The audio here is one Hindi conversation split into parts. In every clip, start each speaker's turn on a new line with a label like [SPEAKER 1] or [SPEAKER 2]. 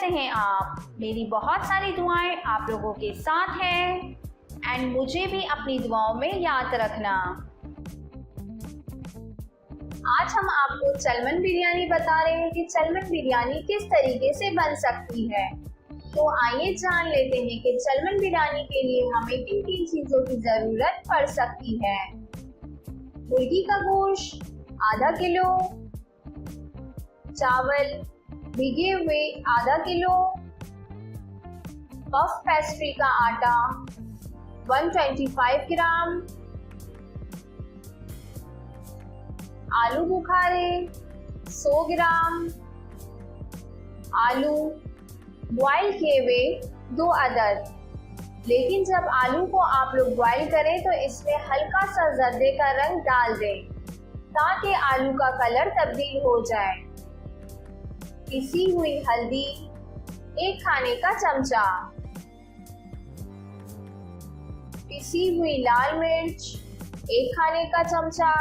[SPEAKER 1] हैं आप? मेरी बहुत सारी दुआएं आप लोगों के साथ हैं एंड मुझे भी अपनी दुआओं में याद रखना। आज हम आपको चलमन बिरयानी बता रहे हैं कि चलमन बिरयानी किस तरीके से बन सकती है। तो आइए जान लेते हैं कि चलमन बिरयानी के लिए हमें किन किन चीज़ों की ज़रूरत पड़ सकती है। मुर्गी का गोश्त आधा किलो, चावल भीगे हुए आधा किलो, पफ पेस्ट्री का आटा 125 ग्राम, आलू बुखारे 100 ग्राम, आलू बॉईल किए हुए 2 अदद। लेकिन जब आलू को आप लोग बॉईल करें तो इसमें हल्का सा जर्दे का रंग डाल दें ताकि आलू का कलर तब्दील हो जाए। पिसी हुई हल्दी 1 खाने का चमचा, पिसी हुई लाल मिर्च 1 खाने का चमचा,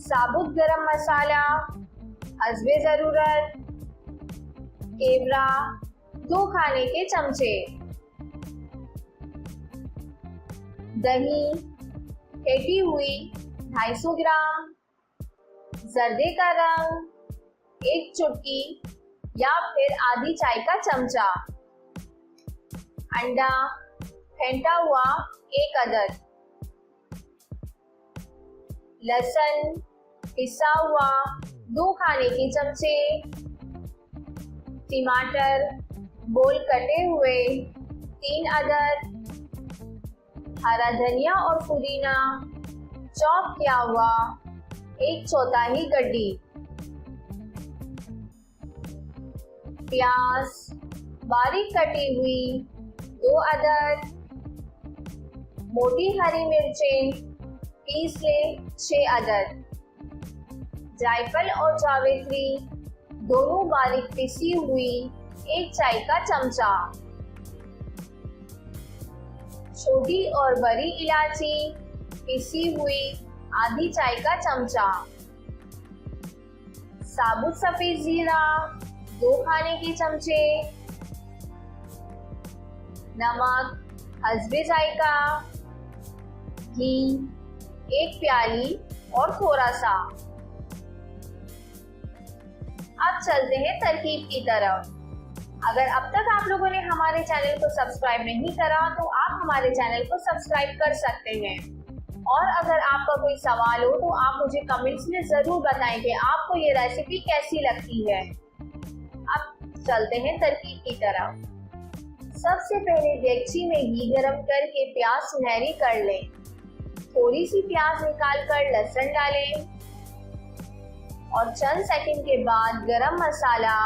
[SPEAKER 1] साबुत गरम मसाला हस्बे ज़रूरत, केवड़ा 2 खाने के चमचे, दही फेंटी हुई 250 ग्राम, जर्दे का रंग 1 चुटकी या फिर आधी चाय का चमचा, अंडा फेंटा हुआ 1 अदद, लहसुन पिसा हुआ 2 खाने के चमचे, टमाटर गोल कटे हुए 3 अदद, हरा धनिया और पुदीना चॉप किया हुआ 1/4 गड्डी, प्याज बारीक कटी हुई 2 अदद, मोटी हरी मिर्चें पीस ले 6 अदद, जायफल और जावित्री दोनों बारीक पिसी हुई 1 चाय का चमचा, छोटी और बड़ी इलायची पिसी हुई आधी चाय का चमचा, साबुत सफेद जीरा 2 खाने के चमचे, नमक हस्बे जायका, घी 1 प्याली और थोड़ा सा। अब चलते हैं तरकीब की तरफ। अगर अब तक आप लोगों ने हमारे चैनल को सब्सक्राइब नहीं करा तो आप हमारे चैनल को सब्सक्राइब कर सकते हैं। और अगर आपका कोई सवाल हो तो आप मुझे कमेंट्स में ज़रूर बताएं कि आपको ये रेसिपी कैसी लगती है। अब चलते हैं तरकीब की तरफ। सबसे पहले देगची में घी गरम करके प्याज सुनहरी कर लें। थोड़ी सी प्याज निकाल कर लहसुन डालें और चंद सेकंड के बाद गरम मसाला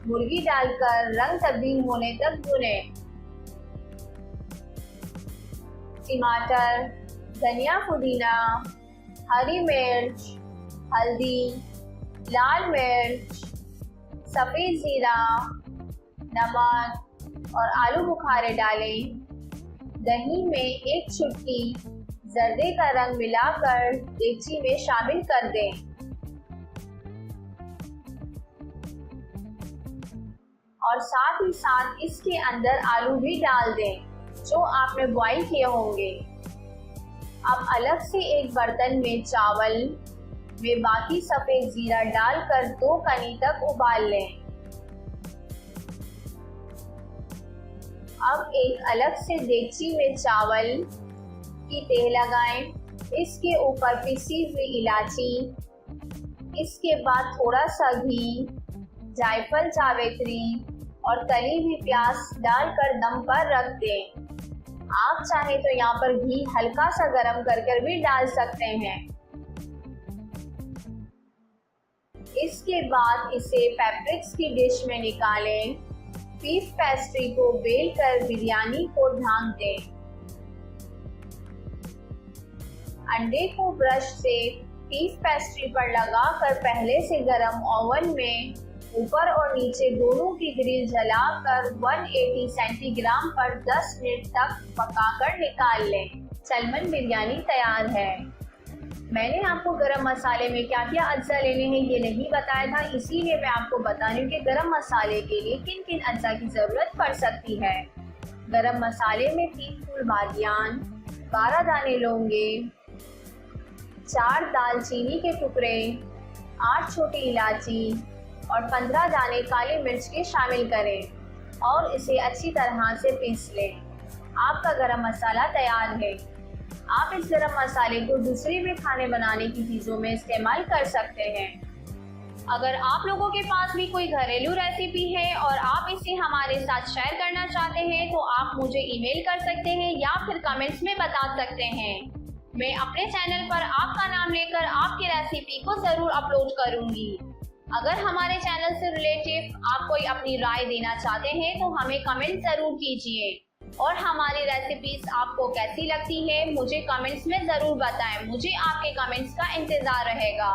[SPEAKER 1] मुर्गी डालकर रंग तब्दील होने तक भुनें। टमाटर, धनिया, पुदीना, हरी मिर्च, हल्दी, लाल मिर्च, सफ़ेद जीरा, नमक और आलू बुखारे डालें। दही में 1 चुटकी जर्दे का रंग मिलाकर देगची में शामिल कर दें और साथ ही साथ इसके अंदर आलू भी डाल दें जो आपने बॉईल किए होंगे। अब अलग से एक बर्तन में चावल में बाकी सफ़ेद जीरा डालकर 2 कनी तक उबाल लें। अब एक अलग से देगची में चावल की तह लगाएं। इसके ऊपर पिसी हुई इलायची, इसके बाद थोड़ा सा घी, जायफल, जावित्री और तली हुई प्याज डालकर दम पर रख दें। आप चाहें तो यहाँ पर घी हल्का सा गरम कर भी डाल सकते हैं। इसके बाद इसे पेपरिक्स की डिश में निकालें। बीफ पेस्ट्री को बेल कर बिरयानी को ढांक दें। अंडे को ब्रश से बीफ पेस्ट्री पर लगाकर पहले से गरम ओवन में ऊपर और नीचे दोनों की ग्रिल जलाकर 180 सेंटीग्राम पर 10 मिनट तक पकाकर निकाल लें। चलमन बिरयानी तैयार है। मैंने आपको गरम मसाले में क्या क्या अज्जा लेने हैं ये नहीं बताया था, इसीलिए मैं आपको बता रही हूँ कि गरम मसाले के लिए किन किन अज्जा की ज़रूरत पड़ सकती है। गरम मसाले में 3 फूल बादियान, 12 दाने लौंगे, 4 दालचीनी के टुकड़े, 8 छोटी इलायची और 15 दाने काली मिर्च के शामिल करें और इसे अच्छी तरह से पीस लें। आपका गरम मसाला तैयार है। आप इस गरम मसाले को दूसरी भी खाने बनाने की चीज़ों में इस्तेमाल कर सकते हैं। अगर आप लोगों के पास भी कोई घरेलू रेसिपी है और आप इसे हमारे साथ शेयर करना चाहते हैं तो आप मुझे ईमेल कर सकते हैं या फिर कमेंट्स में बता सकते हैं। मैं अपने चैनल पर आपका नाम लेकर आपकी रेसिपी को ज़रूर अपलोड करूंगी। अगर हमारे चैनल से रिलेटेड आप कोई अपनी राय देना चाहते हैं तो हमें कमेंट ज़रूर कीजिए और हमारी रेसिपीज आपको कैसी लगती है मुझे कमेंट्स में ज़रूर बताएं। मुझे आपके कमेंट्स का इंतज़ार रहेगा।